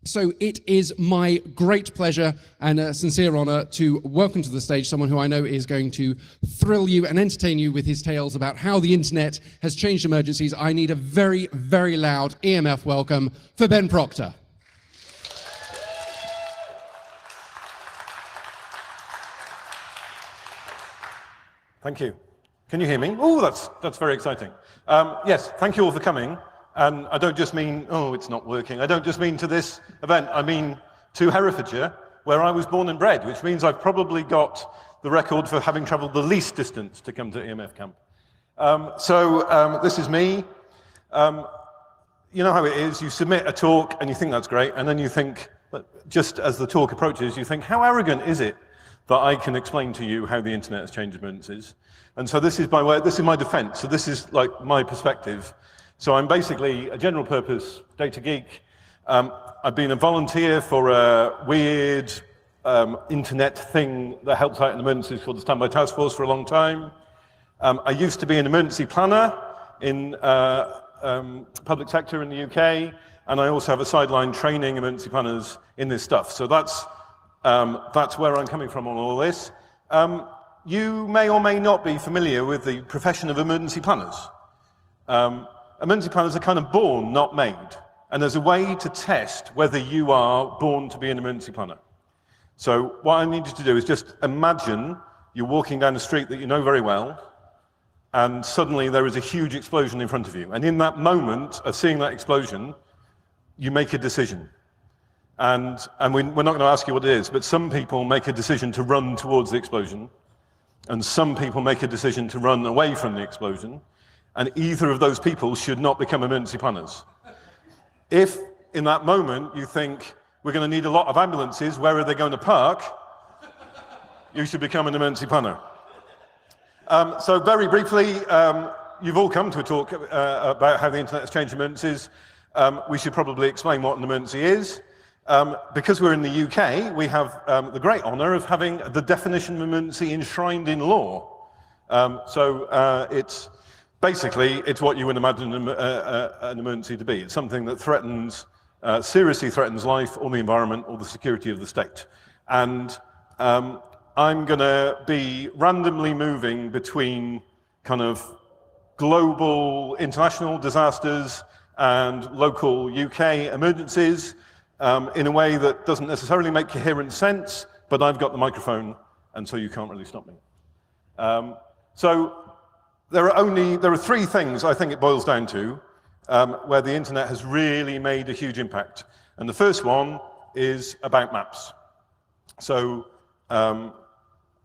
So it is my great pleasure and a sincere honor to welcome to the stage someone who I know is going to thrill you and entertain you with his tales about how the internet has changed emergencies. I need a very, very loud EMF welcome for Ben Proctor. Thank you. Can you hear me? Oh, that's very exciting. Yes, thank you all for coming. And I don't just mean, oh, it's not working. I don't just mean to this event. I mean to Herefordshire, where I was born and bred, which means I've probably got the record for having traveled the least distance to come to EMF camp. This is me. You know how it is. You submit a talk and you think that's great. And then you think, just as the talk approaches, you think, how arrogant is it that I can explain to you how the internet has changed emergencies? And so this is my defense. So this is like my perspective. So I'm basically a general purpose data geek. I've been a volunteer for a weird internet thing that helps out in emergencies called the Standby Task Force for a long time. I used to be an emergency planner in public sector in the UK, and I also have a sideline training emergency planners in this stuff. So that's where I'm coming from on all this. You may or may not be familiar with the profession of emergency planners. Emergency planners are kind of born, not made. And there's a way to test whether you are born to be an emergency planner. So what I need you to do is just imagine you're walking down a street that you know very well, and suddenly there is a huge explosion in front of you. And in that moment of seeing that explosion, you make a decision. And we're not going to ask you what it is, but some people make a decision to run towards the explosion, and some people make a decision to run away from the explosion. And either of those people should not become emergency planners. If, in that moment, you think, we're going to need a lot of ambulances, where are they going to park? You should become an emergency planner. So very briefly, you've all come to a talk about how the internet has changed emergencies. We should probably explain what an emergency is. Because we're in the UK, we have the great honor of having the definition of emergency enshrined in law. Basically, it's what you would imagine an emergency to be. It's something that seriously threatens life or the environment or the security of the state. And I'm going to be randomly moving between kind of global international disasters and local UK emergencies in a way that doesn't necessarily make coherent sense, but I've got the microphone, and so you can't really stop me. There are three things I think it boils down to where the internet has really made a huge impact. And the first one is about maps. So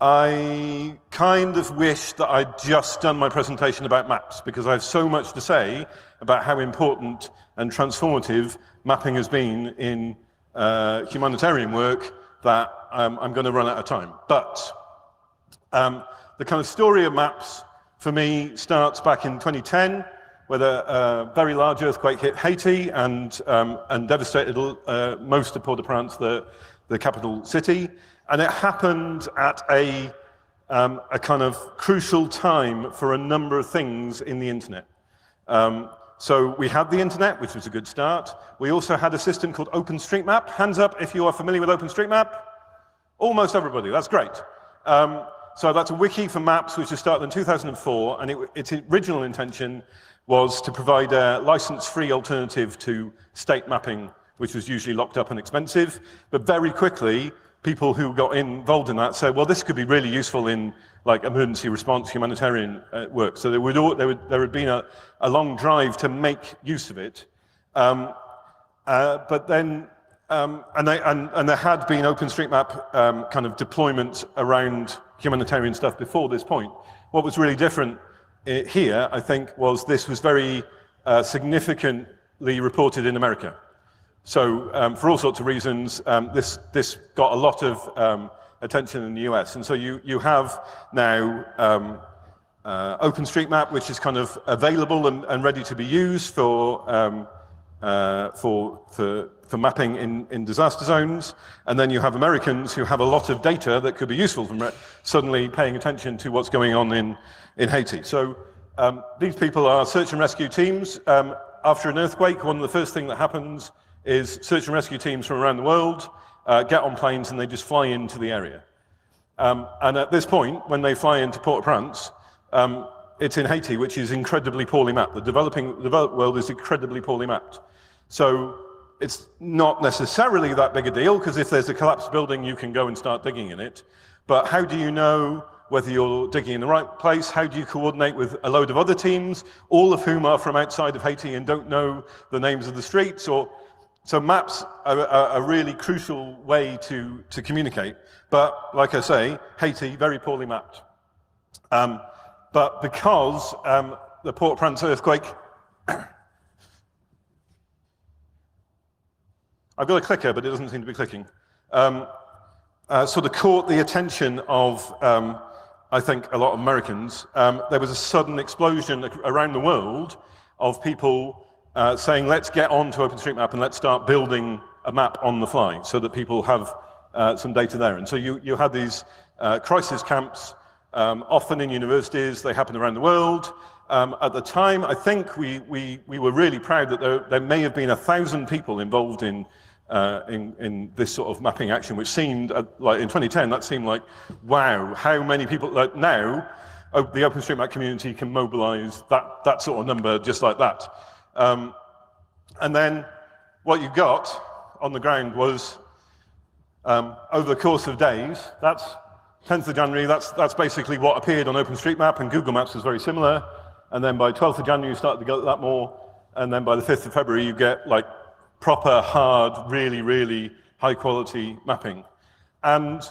I kind of wish that I'd just done my presentation about maps, because I have so much to say about how important and transformative mapping has been in humanitarian work that I'm going to run out of time. But the kind of story of maps for me starts back in 2010, where a very large earthquake hit Haiti and devastated most of Port-au-Prince, the capital city. And it happened at a kind of crucial time for a number of things in the internet. So we had the internet, which was a good start. We also had a system called Openstreetmap. Hands up if you are familiar with Openstreetmap. Almost everybody, that's great. So that's a wiki for maps, which was started in 2004, and its original intention was to provide a license-free alternative to state mapping, which was usually locked up and expensive. But very quickly, people who got involved in that said, well, this could be really useful in like emergency response humanitarian work. So there had been a long drive to make use of it. But then, and there had been OpenStreetMap kind of deployment around humanitarian stuff before this point. What was really different here, I think, was this was very significantly reported in America. So for all sorts of reasons, this got a lot of attention in the US. And so you have now OpenStreetMap, which is kind of available and ready to be used for mapping in disaster zones. And then you have Americans who have a lot of data that could be useful from suddenly paying attention to what's going on in Haiti. So these people are search and rescue teams. After an earthquake, one of the first things that happens is search and rescue teams from around the world get on planes and they just fly into the area. And at this point, when they fly into Port-au-Prince, it's in Haiti, which is incredibly poorly mapped. The developed world is incredibly poorly mapped. So it's not necessarily that big a deal, because if there's a collapsed building, you can go and start digging in it. But how do you know whether you're digging in the right place? How do you coordinate with a load of other teams, all of whom are from outside of Haiti and don't know the names of the streets? So maps are a really crucial way to communicate. But like I say, Haiti, very poorly mapped. But because the Port-au-Prince earthquake, I've got a clicker, but it doesn't seem to be clicking, sort of caught the attention of, I think, a lot of Americans. There was a sudden explosion around the world of people saying, let's get on to Openstreetmap and let's start building a map on the fly so that people have some data there. And so you had these crisis camps, often in universities. They happen around the world. At the time, I think we were really proud that there may have been 1,000 people involved in this sort of mapping action, which seemed, like in 2010, that seemed like, wow, how many people, like now, the OpenStreetMap community can mobilize that sort of number just like that. And then what you got on the ground was, over the course of days, that's 10th of January, that's basically what appeared on OpenStreetMap, and Google Maps was very similar. And then by 12th of January, you start to get that more. And then by the 5th of February, you get like proper, hard, really, really high quality mapping. And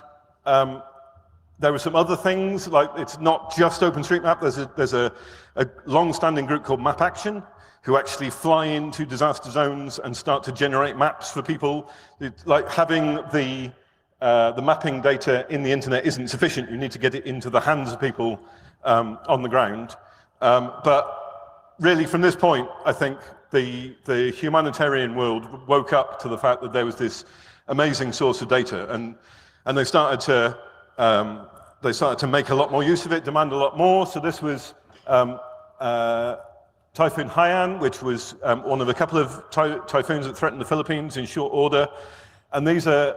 there were some other things, like it's not just OpenStreetMap. There's a long-standing group called Map Action, who actually fly into disaster zones and start to generate maps for people. Like having the mapping data in the internet isn't sufficient. You need to get it into the hands of people on the ground. But really, from this point, I think the humanitarian world woke up to the fact that there was this amazing source of data, and they started to make a lot more use of it, demand a lot more. So this was Typhoon Haiyan, which was one of a couple of typhoons that threatened the Philippines in short order. And these are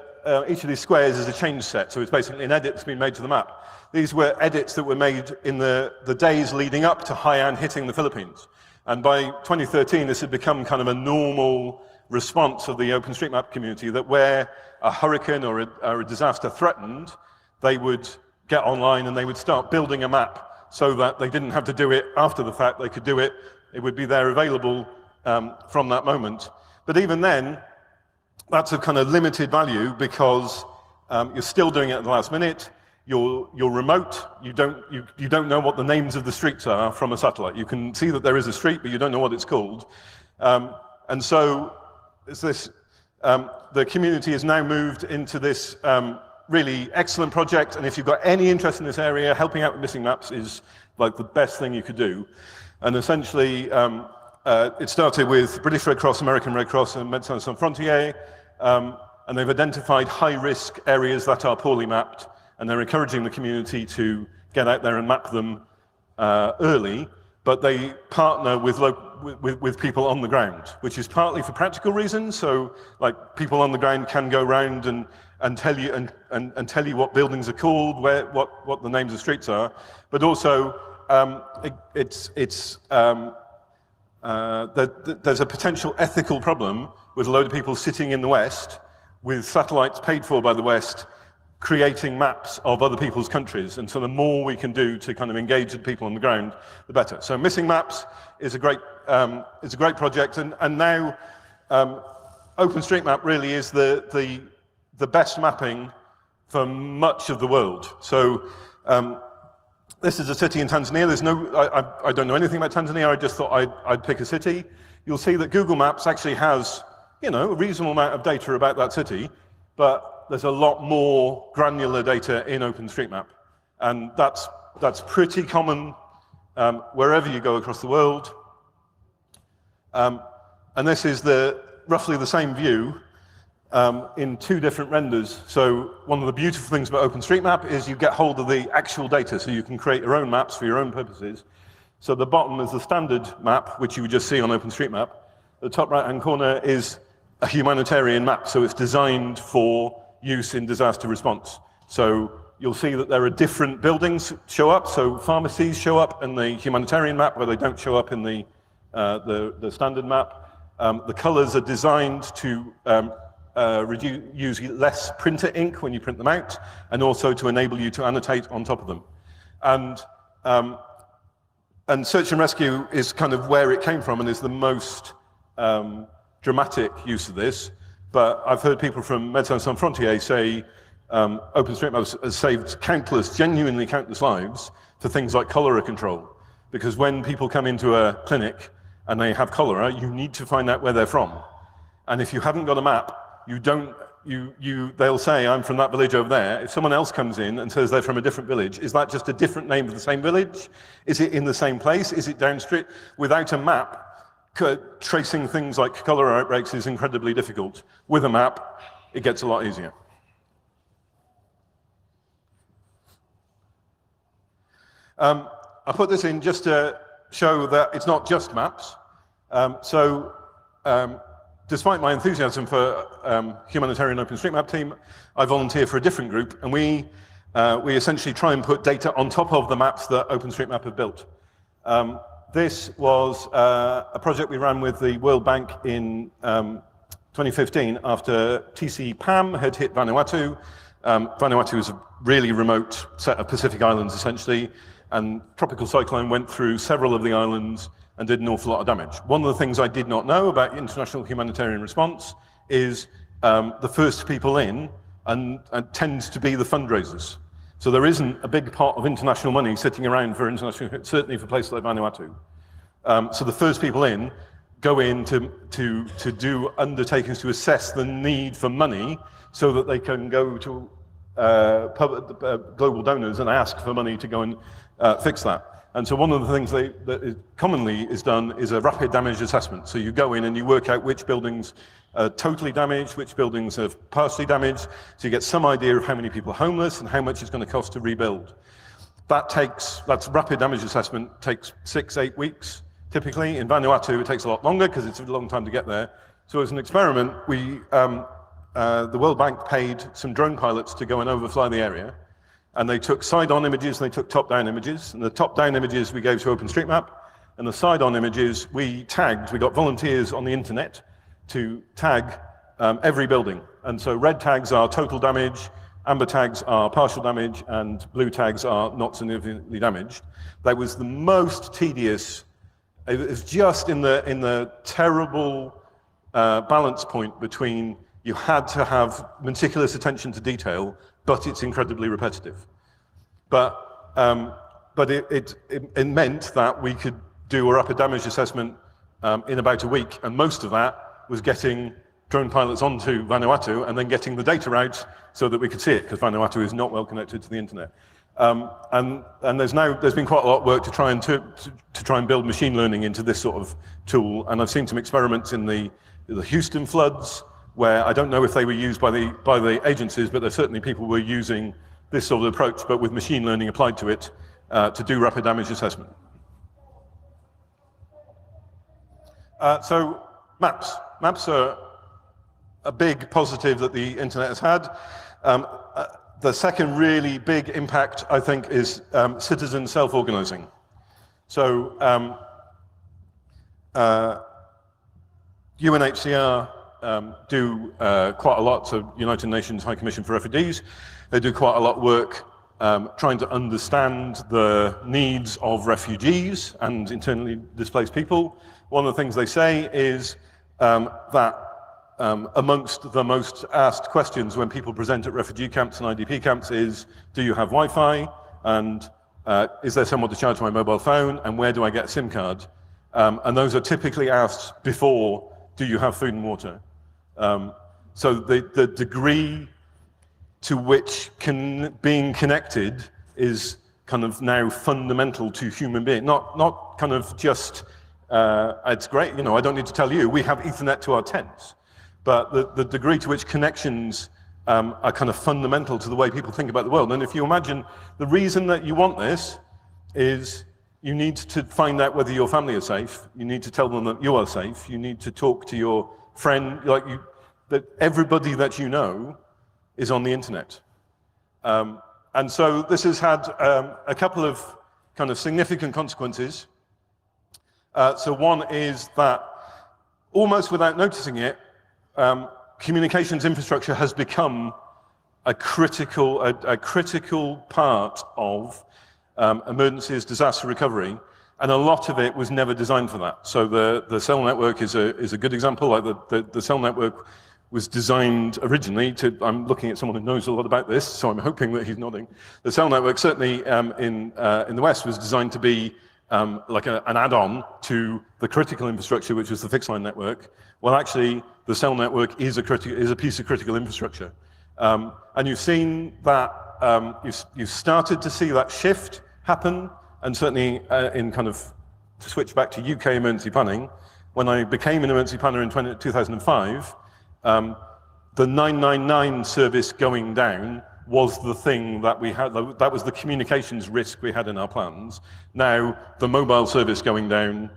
each of these squares is a change set, so it's basically an edit that's been made to the map. These were edits that were made in the days leading up to Haiyan hitting the Philippines. And by 2013, this had become kind of a normal response of the OpenStreetMap community, that where a hurricane or a disaster threatened, they would get online and they would start building a map so that they didn't have to do it after the fact. They could do it. It would be there available from that moment. But even then, that's a kind of limited value, because you're still doing it at the last minute. You're remote. You don't know what the names of the streets are from a satellite. You can see that there is a street, but you don't know what it's called. And so it's this. The community has now moved into this really excellent project. And if you've got any interest in this area, helping out with missing maps is like the best thing you could do. And essentially, it started with British Red Cross, American Red Cross, and Médecins Sans Frontières, and they've identified high-risk areas that are poorly mapped, and they're encouraging the community to get out there and map them early, but they partner with people on the ground, which is partly for practical reasons. So, like, people on the ground can go around and tell you and tell you what buildings are called, what the names of streets are, but also there's a potential ethical problem with a load of people sitting in the West with satellites paid for by the West creating maps of other people's countries. And so the more we can do to kind of engage the people on the ground, the better. So Missing Maps is a great project, and now OpenStreetMap really is the best mapping for much of the world. So this is a city in Tanzania. There's I don't know anything about Tanzania. I just thought I'd pick a city. You'll see that Google Maps actually has, a reasonable amount of data about that city, but there's a lot more granular data in OpenStreetMap. And that's pretty common wherever you go across the world. And this is roughly the same view in two different renders. So one of the beautiful things about OpenStreetMap is you get hold of the actual data, so you can create your own maps for your own purposes. So the bottom is the standard map, which you would just see on OpenStreetMap. The top right-hand corner is a humanitarian map, so it's designed for use in disaster response. So you'll see that there are different buildings show up. So pharmacies show up in the humanitarian map where they don't show up in the standard map. The colors are designed to use less printer ink when you print them out, and also to enable you to annotate on top of them. And search and rescue is kind of where it came from and is the most dramatic use of this. But I've heard people from Médecins Sans Frontières say Openstreetmap has saved genuinely countless lives for things like cholera control. Because when people come into a clinic and they have cholera, you need to find out where they're from. And if you haven't got a map, they'll say, I'm from that village over there. If someone else comes in and says they're from a different village, is that just a different name of the same village? Is it in the same place? Is it downstream? Without a map, tracing things like cholera outbreaks is incredibly difficult. With a map, it gets a lot easier. I put this in just to show that it's not just maps. Despite my enthusiasm for humanitarian Openstreetmap team, I volunteer for a different group, and we essentially try and put data on top of the maps that Openstreetmap have built. This was a project we ran with the World Bank in 2015 after TC-PAM had hit Vanuatu. Vanuatu is a really remote set of Pacific islands, essentially, and tropical cyclone went through several of the islands and did an awful lot of damage. One of the things I did not know about international humanitarian response is the first people in and tends to be the fundraisers. So there isn't a big pot of international money sitting around for international, certainly for places like Vanuatu. So the first people in go in to do undertakings to assess the need for money so that they can go to global donors and ask for money to go and fix that. And so one of the things that commonly is done is a rapid damage assessment. So you go in and you work out which buildings are totally damaged, which buildings are partially damaged, so you get some idea of how many people are homeless and how much it's going to cost to rebuild. That's rapid damage assessment, takes 6-8 weeks, typically. In Vanuatu, it takes a lot longer because it's a long time to get there. So as an experiment, the World Bank paid some drone pilots to go and overfly the area. And they took side-on images and they took top-down images. And the top-down images we gave to OpenStreetMap, and the side-on images we tagged. We got volunteers on the internet to tag every building. And so red tags are total damage, amber tags are partial damage, and blue tags are not significantly damaged. That was the most tedious. It was just in the terrible balance point between you had to have meticulous attention to detail, but it's incredibly repetitive. But it meant that we could do a rapid damage assessment in about a week, and most of that was getting drone pilots onto Vanuatu and then getting the data out so that we could see it, because Vanuatu is not well connected to the internet. And there's been quite a lot of work to try and build machine learning into this sort of tool, and I've seen some experiments in the Houston floods, where I don't know if they were used by the agencies, but there's certainly people were using this sort of approach, but with machine learning applied to it, to do rapid damage assessment. So maps. Maps are a big positive that the internet has had. The second really big impact, I think, is citizen self-organizing. So UNHCR do quite a lot, so United Nations High Commission for Refugees, they do quite a lot of work trying to understand the needs of refugees and internally displaced people. One of the things they say is that amongst the most asked questions when people present at refugee camps and IDP camps is, do you have Wi-Fi? And is there somewhere to charge my mobile phone? And where do I get a SIM card? And those are typically asked before, do you have food and water? So the degree to which being connected is kind of now fundamental to human being, not kind of just, it's great, I don't need to tell you, we have Ethernet to our tents. But the degree to which connections are kind of fundamental to the way people think about the world. And if you imagine, the reason that you want this is you need to find out whether your family is safe. You need to tell them that you are safe. You need to talk to your friend. that everybody that you know is on the internet. And so this has had a couple of kind of significant consequences. So one is that almost without noticing it, communications infrastructure has become a critical part of emergencies, disaster recovery, and a lot of it was never designed for that. So the cell network is a good example. Like the cell network was designed originally to, I'm looking at someone who knows a lot about this, so I'm hoping that he's nodding. The cell network, certainly in the West, was designed to be like an add-on to the critical infrastructure, which was the fixed line network. Well, actually, the cell network is a piece of critical infrastructure. And you've seen that, you've started to see that shift happen, and certainly in kind of, to switch back to UK emergency planning, when I became an emergency planner in 2005, the 999 service going down was the thing that we had, that was the communications risk we had in our plans. Now, the mobile service going down,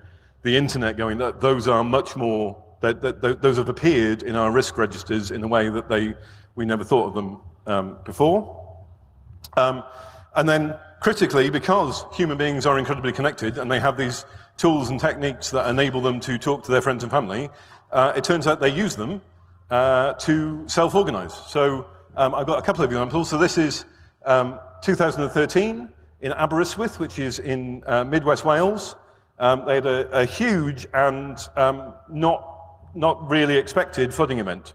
the internet going down, those are much more, those have appeared in our risk registers in a way that we never thought of them before. And then critically, because human beings are incredibly connected and they have these tools and techniques that enable them to talk to their friends and family, it turns out they use them to self-organize. So I've got a couple of examples. So this is 2013 in Aberystwyth, which is in Midwest Wales. They had a huge and not really expected flooding event.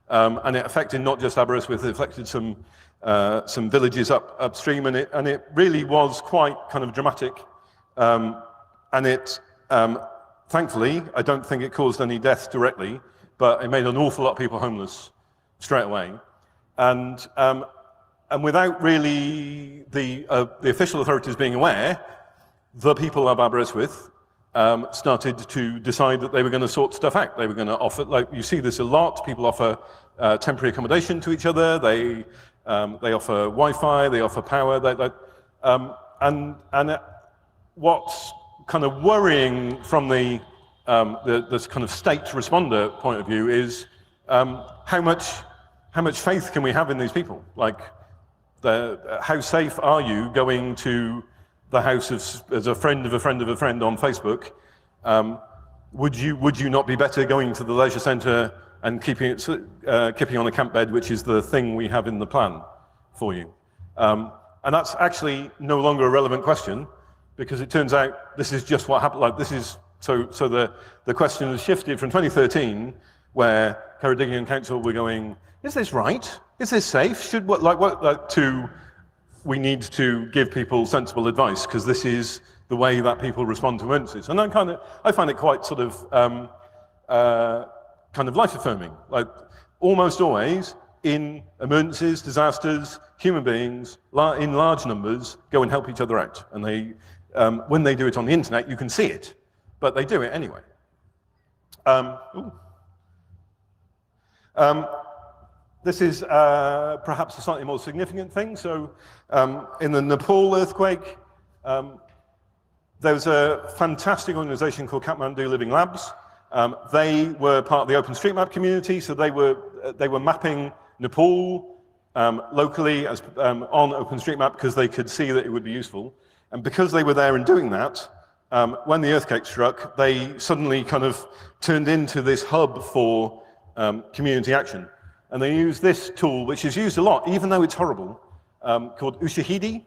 And it affected not just Aberystwyth, it affected some villages upstream, and it really was quite kind of dramatic. And it, thankfully, I don't think it caused any deaths directly, but it made an awful lot of people homeless straight away. And without really the official authorities being aware, the people of Aberystwyth started to decide that they were going to sort stuff out. They were going to offer, like you see this a lot, people offer temporary accommodation to each other, they offer Wi-Fi, they offer power, and what's kind of worrying from the kind of state responder point of view is how much faith can we have in these people? Like, how safe are you going to the house as a friend of a friend of a friend on Facebook? Would you not be better going to the leisure centre and keeping on a camp bed, which is the thing we have in the plan for you? And that's actually no longer a relevant question, because it turns out this is just what happened. Like, this is so the question has shifted from 2013, where Ceredigion Council were going, is this right? Is this safe? To we need to give people sensible advice, because this is the way that people respond to emergencies. And I find it quite sort of kind of life-affirming. Like, almost always in emergencies, disasters, human beings in large numbers go and help each other out. And they, when they do it on the internet, you can see it, but they do it anyway. This is perhaps a slightly more significant thing. So in the Nepal earthquake, there was a fantastic organization called Kathmandu Living Labs. They were part of the Openstreetmap community, so they were mapping Nepal locally as, on Openstreetmap, because they could see that it would be useful. And because they were there and doing that, when the earthquake struck, they suddenly kind of turned into this hub for community action. And they used this tool, which is used a lot, even though it's horrible, called Ushahidi.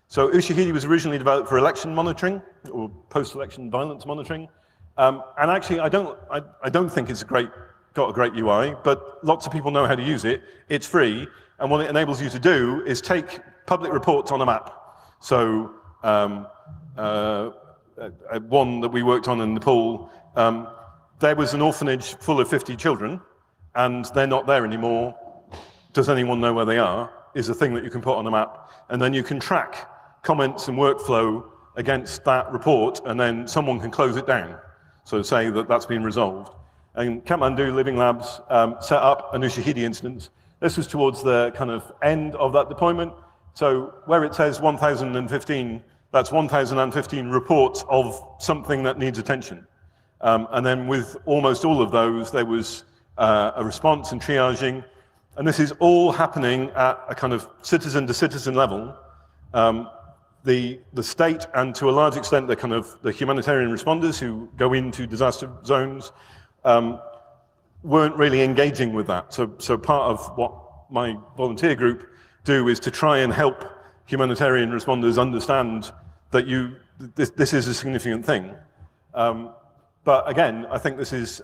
So Ushahidi was originally developed for election monitoring, or post-election violence monitoring. And actually, I don't think it's got a great UI, but lots of people know how to use it. It's free, and what it enables you to do is take public reports on a map. So one that we worked on in Nepal, there was an orphanage full of 50 children, and they're not there anymore. Does anyone know where they are? Is a thing that you can put on a map, and then you can track comments and workflow against that report, and then someone can close it down. So say that that's been resolved. And Kathmandu Living Labs set up an Ushahidi instance. This was towards the kind of end of that deployment. So where it says 1,015, that's 1,015 reports of something that needs attention. And then with almost all of those, there was a response and triaging. And this is all happening at a kind of citizen-to-citizen level. The state, and to a large extent, the humanitarian responders who go into disaster zones, weren't really engaging with that. So part of what my volunteer group do is to try and help humanitarian responders understand that this is a significant thing. But again, I think this is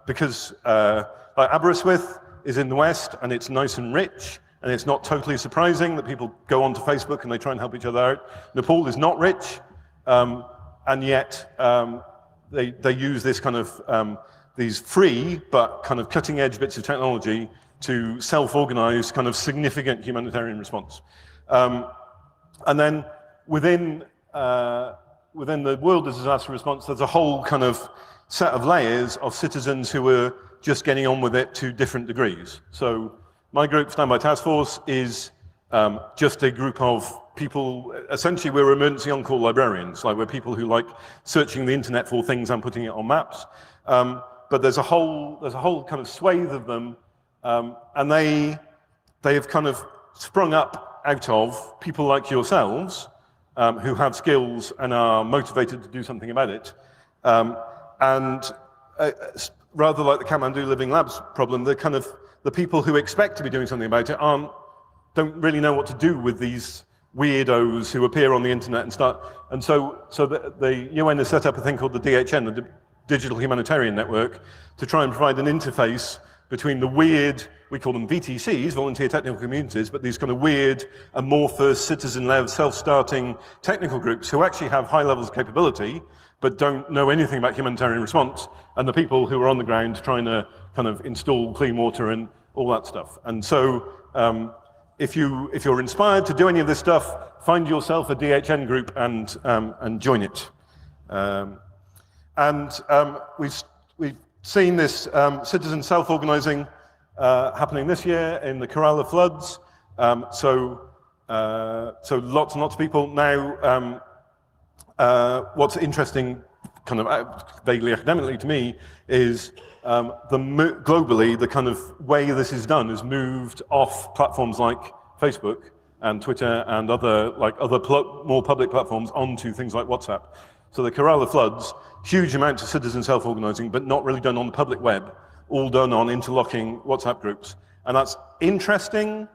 because like Aberystwyth is in the West, and it's nice and rich, and it's not totally surprising that people go onto Facebook and they try and help each other out. Nepal is not rich, and yet they use this kind of these free but kind of cutting-edge bits of technology to self-organize kind of significant humanitarian response. And then within the world of disaster response, there's a whole kind of set of layers of citizens who are just getting on with it to different degrees. So my group, Standby Task Force, is just a group of people. Essentially, we're emergency on-call librarians. Like, we're people who like searching the internet for things and putting it on maps. But there's a whole kind of swathe of them, and they have kind of sprung up out of people like yourselves, who have skills and are motivated to do something about it. And rather like the Kathmandu Living Labs problem, the people who expect to be doing something about it don't really know what to do with these weirdos who appear on the internet and start. And so the UN has set up a thing called the DHN, the Digital Humanitarian Network, to try and provide an interface between the weird, we call them VTCs, volunteer technical communities, but these kind of weird, amorphous, citizen-led, self-starting technical groups who actually have high levels of capability, but don't know anything about humanitarian response, and the people who are on the ground trying to kind of install clean water and all that stuff. And so if you're inspired to do any of this stuff, find yourself a DHN group and join it. We've seen this citizen self-organizing happening this year in the Kerala floods. So lots and lots of people now. What's interesting, kind of vaguely academically to me, is globally the kind of way this is done is moved off platforms like Facebook and Twitter and other more public platforms onto things like WhatsApp. So the Kerala floods, huge amounts of citizen self-organizing, but not really done on the public web, all done on interlocking WhatsApp groups. And that's interesting.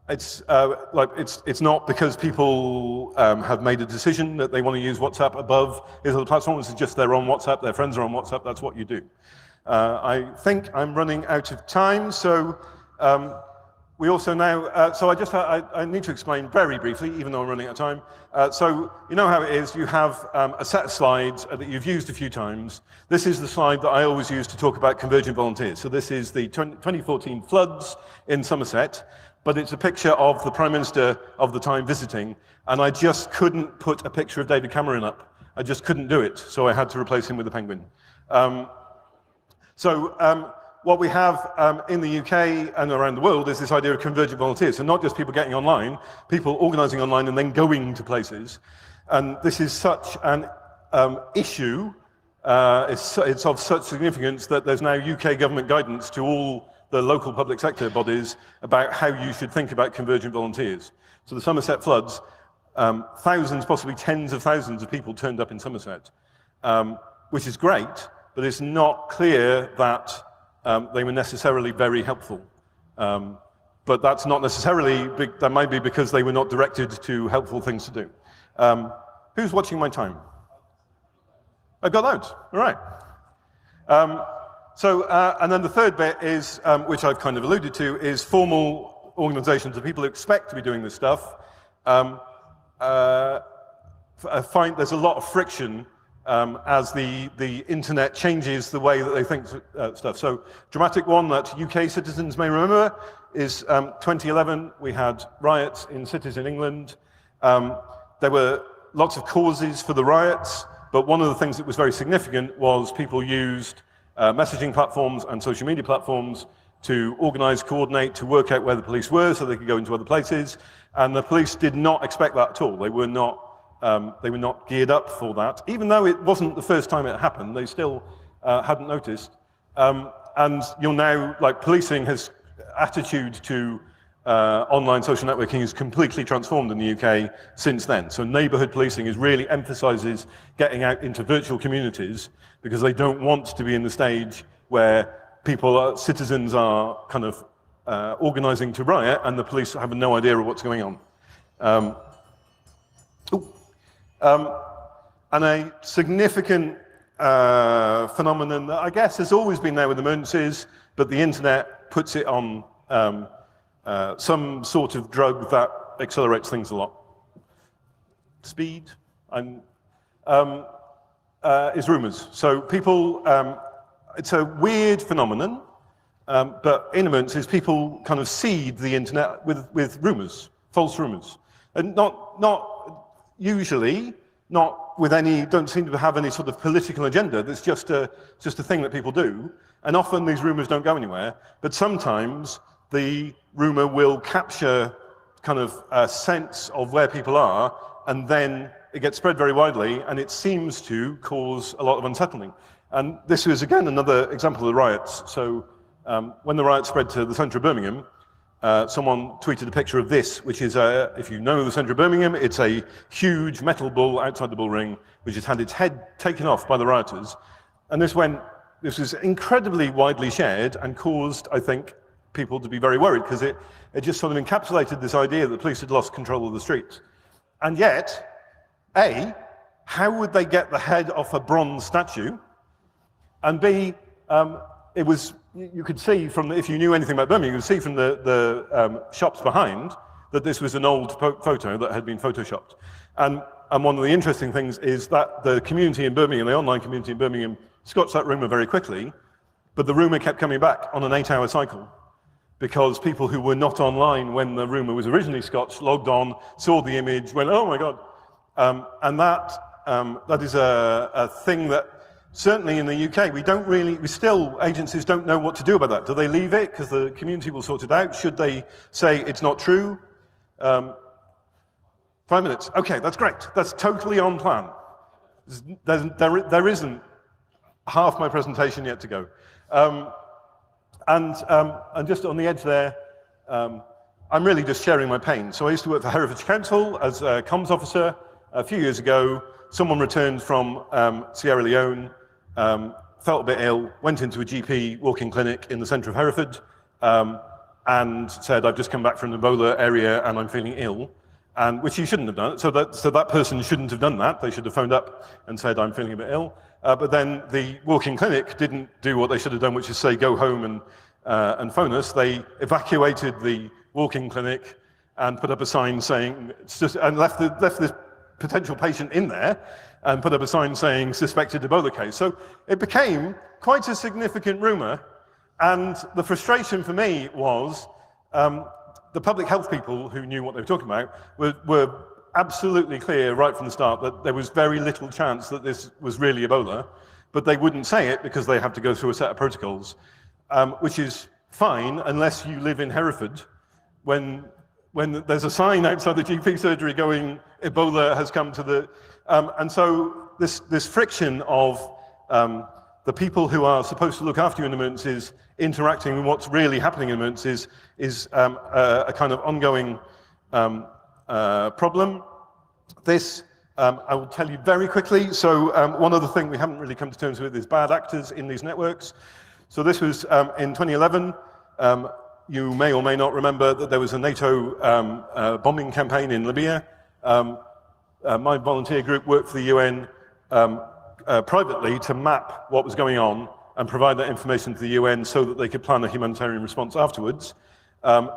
It's not because people have made a decision that they want to use WhatsApp above these other platforms. It's just they're on WhatsApp, their friends are on WhatsApp, that's what you do. I think I'm running out of time, so we also now, I need to explain very briefly, even though I'm running out of time. So you know how it is, you have a set of slides that you've used a few times. This is the slide that I always use to talk about Converging Volunteers. So this is the 2014 floods in Somerset, but it's a picture of the Prime Minister of the time visiting, and I just couldn't put a picture of David Cameron up. I just couldn't do it, so I had to replace him with a penguin. What we have in the UK and around the world is this idea of convergent volunteers. So not just people getting online, people organizing online and then going to places. And this is such an issue, it's of such significance that there's now UK government guidance to all the local public sector bodies about how you should think about convergent volunteers. So the Somerset floods, thousands, possibly tens of thousands of people turned up in Somerset, which is great, but it's not clear that they were necessarily very helpful. But that's not necessarily, that might be because they were not directed to helpful things to do. Who's watching my time? I got out, all right. And then the third bit is, which I've kind of alluded to, is formal organizations of people who expect to be doing this stuff. I find there's a lot of friction as the internet changes the way that they think stuff. So dramatic one that UK citizens may remember is 2011, we had riots in cities in England. There were lots of causes for the riots, but one of the things that was very significant was people used messaging platforms and social media platforms to organize, coordinate, to work out where the police were so they could go into other places. And the police did not expect that at all. They were not geared up for that. Even though it wasn't the first time it happened, they still hadn't noticed. And you'll now, like, policing has attitude to online social networking is completely transformed in the UK since then. So neighborhood policing is really emphasizes getting out into virtual communities because they don't want to be in the stage where citizens are kind of organizing to riot and the police have no idea of what's going on. And a significant phenomenon that I guess has always been there with emergencies, but the internet puts it on some sort of drug that accelerates things a lot. Speed is rumors. So people, it's a weird phenomenon, but in emergencies, people kind of seed the internet with rumors, false rumors, and not usually. Not with any, don't seem to have any sort of political agenda. That's just a thing that people do. And often these rumors don't go anywhere. But sometimes the rumor will capture kind of a sense of where people are, and then it gets spread very widely, and it seems to cause a lot of unsettling. And this was, again, another example of the riots. So when the riots spread to the centre of Birmingham, someone tweeted a picture of this, which is, if you know the centre of Birmingham, it's a huge metal bull outside the bull ring, which has had its head taken off by the rioters. And this was incredibly widely shared and caused, I think, people to be very worried because it just sort of encapsulated this idea that the police had lost control of the streets. And yet, A, how would they get the head off a bronze statue? And B, it was, you could see from, if you knew anything about Birmingham, you could see from the shops behind that this was an old photo that had been photoshopped. And one of the interesting things is that the community in Birmingham, the online community in Birmingham, scotched that rumour very quickly, but the rumour kept coming back on an 8-hour cycle because people who were not online when the rumour was originally scotched logged on, saw the image, went, oh my God. And that is a thing that certainly in the UK, agencies don't know what to do about that. Do they leave it because the community will sort it out? Should they say it's not true? 5 minutes. Okay, that's great. That's totally on plan. There isn't half my presentation yet to go. And just on the edge there, I'm really just sharing my pain. So I used to work for Herefordshire Council as a comms officer. A few years ago, someone returned from Sierra Leone, felt a bit ill, went into a GP walk-in clinic in the centre of Hereford, and said, I've just come back from the Ebola area and I'm feeling ill, and which he shouldn't have done. So that person shouldn't have done that. They should have phoned up and said, I'm feeling a bit ill. But then the walk-in clinic didn't do what they should have done, which is say, go home and phone us. They evacuated the walk-in clinic and put up a sign saying, and left this potential patient in there and put up a sign saying suspected Ebola case. So it became quite a significant rumour. And the frustration for me was the public health people who knew what they were talking about were absolutely clear right from the start that there was very little chance that this was really Ebola, but they wouldn't say it because they have to go through a set of protocols, which is fine unless you live in Hereford when there's a sign outside the GP surgery going, Ebola has come to the... and so this friction of the people who are supposed to look after you in emergencies interacting with what's really happening in emergencies is a kind of ongoing problem. This, I will tell you very quickly. So one other thing we haven't really come to terms with is bad actors in these networks. So this was in 2011. You may or may not remember that there was a NATO bombing campaign in Libya. My volunteer group worked for the UN privately to map what was going on and provide that information to the UN so that they could plan a humanitarian response afterwards.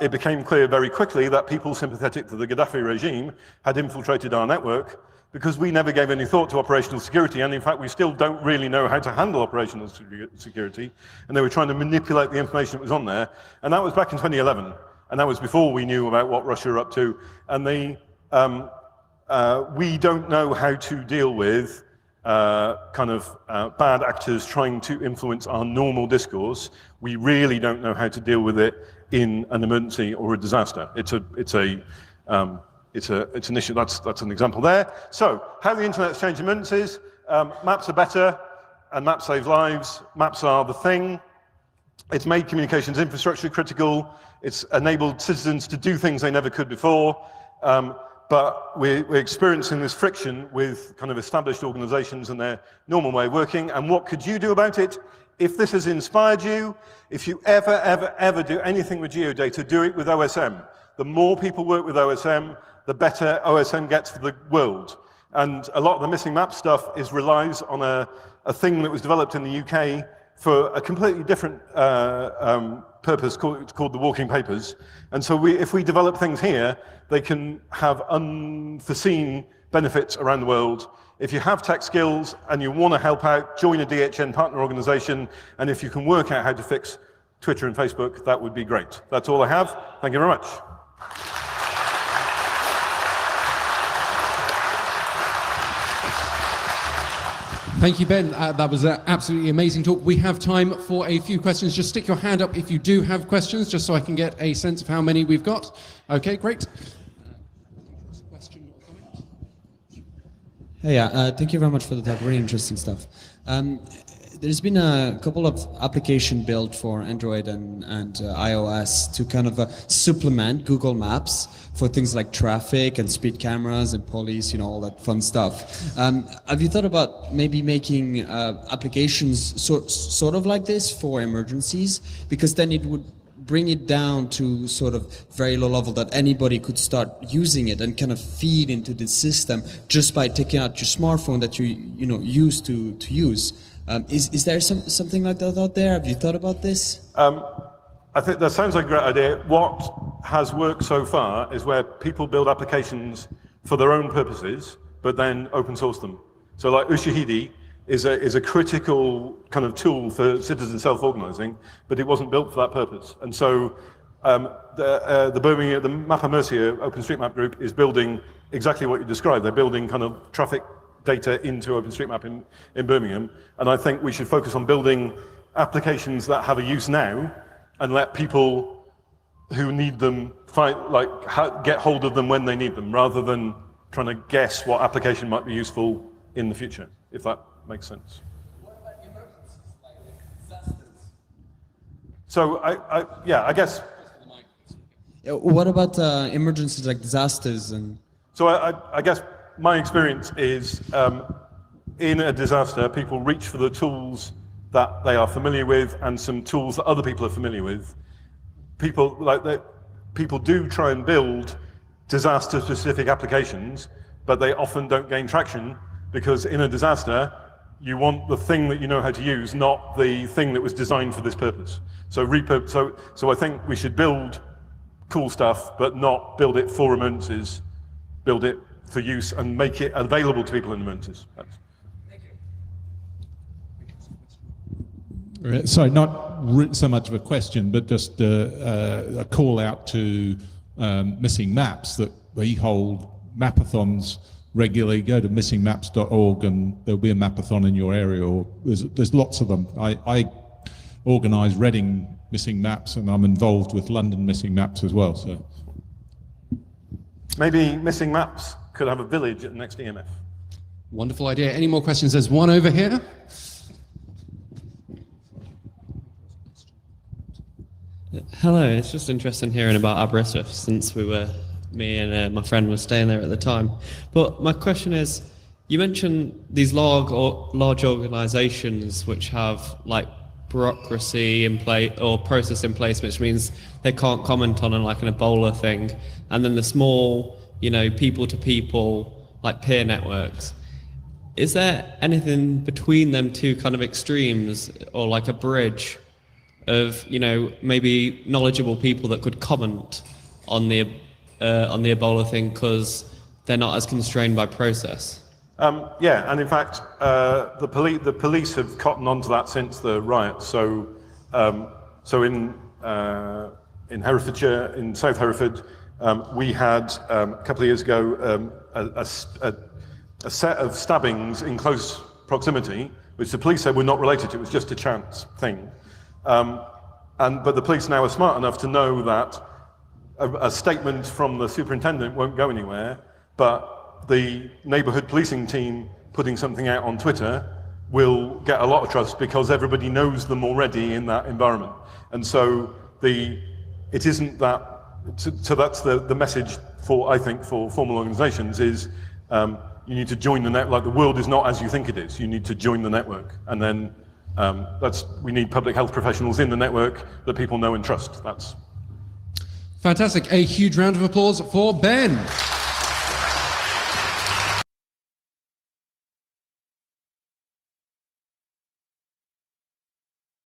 It became clear very quickly that people sympathetic to the Gaddafi regime had infiltrated our network because we never gave any thought to operational security, and in fact we still don't really know how to handle operational security, and they were trying to manipulate the information that was on there, and that was back in 2011, and that was before we knew about what Russia were up to, and we don't know how to deal with bad actors trying to influence our normal discourse. We really don't know how to deal with it in an emergency or a disaster. It's an issue. That's an example there. So, how the internet's changed emergencies. Maps are better, and maps save lives. Maps are the thing. It's made communications infrastructure critical. It's enabled citizens to do things they never could before. But we're experiencing this friction with kind of established organizations and their normal way of working. And what could you do about it? If this has inspired you, if you ever do anything with geodata, do it with OSM. The more people work with OSM, the better OSM gets for the world. And a lot of the missing map stuff relies on a thing that was developed in the UK for a completely different purpose called the walking papers. And so if we develop things here, they can have unforeseen benefits around the world. If you have tech skills and you want to help out, join a DHN partner organization. And if you can work out how to fix Twitter and Facebook, that would be great. That's all I have. Thank you very much. Thank you, Ben. That was an absolutely amazing talk. We have time for a few questions. Just stick your hand up if you do have questions, just so I can get a sense of how many we've got. Okay, great. Question or comment? Hey, thank you very much for the talk. Really interesting stuff. There's been a couple of applications built for Android and iOS to kind of supplement Google Maps for things like traffic and speed cameras and police, all that fun stuff. Have you thought about maybe making applications sort of like this for emergencies? Because then it would bring it down to sort of very low level that anybody could start using it and kind of feed into the system just by taking out your smartphone that you used to use. Is there something like that out there? Have you thought about this? I think that sounds like a great idea. What has worked so far is where people build applications for their own purposes, but then open source them. So like Ushahidi is a critical kind of tool for citizen self-organizing, but it wasn't built for that purpose. And so the Birmingham, the Mappa Mercia Openstreetmap group is building exactly what you described. They're building kind of traffic data into Openstreetmap in Birmingham. And I think we should focus on building applications that have a use now and let people who need them get hold of them when they need them, rather than trying to guess what application might be useful in the future, if that makes sense. What about emergencies, like disasters? So I guess. What about emergencies like disasters and? So I guess my experience is in a disaster, people reach for the tools that they are familiar with and some tools that other people are familiar with. People do try and build disaster-specific applications, but they often don't gain traction because in a disaster, you want the thing that you know how to use, not the thing that was designed for this purpose. So I think we should build cool stuff, but not build it for emergencies. Build it for use and make it available to people in emergencies. So not so much of a question, but just a call out to missing maps, that we hold mapathons regularly. Go to missingmaps.org and there'll be a mapathon in your area, or there's lots of them. I organise Reading missing maps and I'm involved with London missing maps as well. So maybe missing maps could have a village at the next EMF. Wonderful idea. Any more questions? There's one over here. Hello, it's just interesting hearing about Aberystwyth since me and my friend were staying there at the time. But my question is, you mentioned these large organisations which have like bureaucracy in place or process in place, which means they can't comment on like an Ebola thing, and then the small, people to people like peer networks. Is there anything between them two kind of extremes, or like a bridge of maybe knowledgeable people that could comment on the Ebola thing because they're not as constrained by process? Yeah, and in fact, the police have cottoned onto that since the riots. So in Herefordshire, in South Hereford, we had a couple of years ago a set of stabbings in close proximity, which the police said were not related to. It was just a chance thing. But the police now are smart enough to know that a statement from the superintendent won't go anywhere, but the neighbourhood policing team putting something out on Twitter will get a lot of trust because everybody knows them already in that environment. And so it isn't that, so that's the message for, I think, for formal organizations is you need to join the net, like the world is not as you think it is. You need to join the network. And then we need public health professionals in the network that people know and trust. That's fantastic. A huge round of applause for Ben.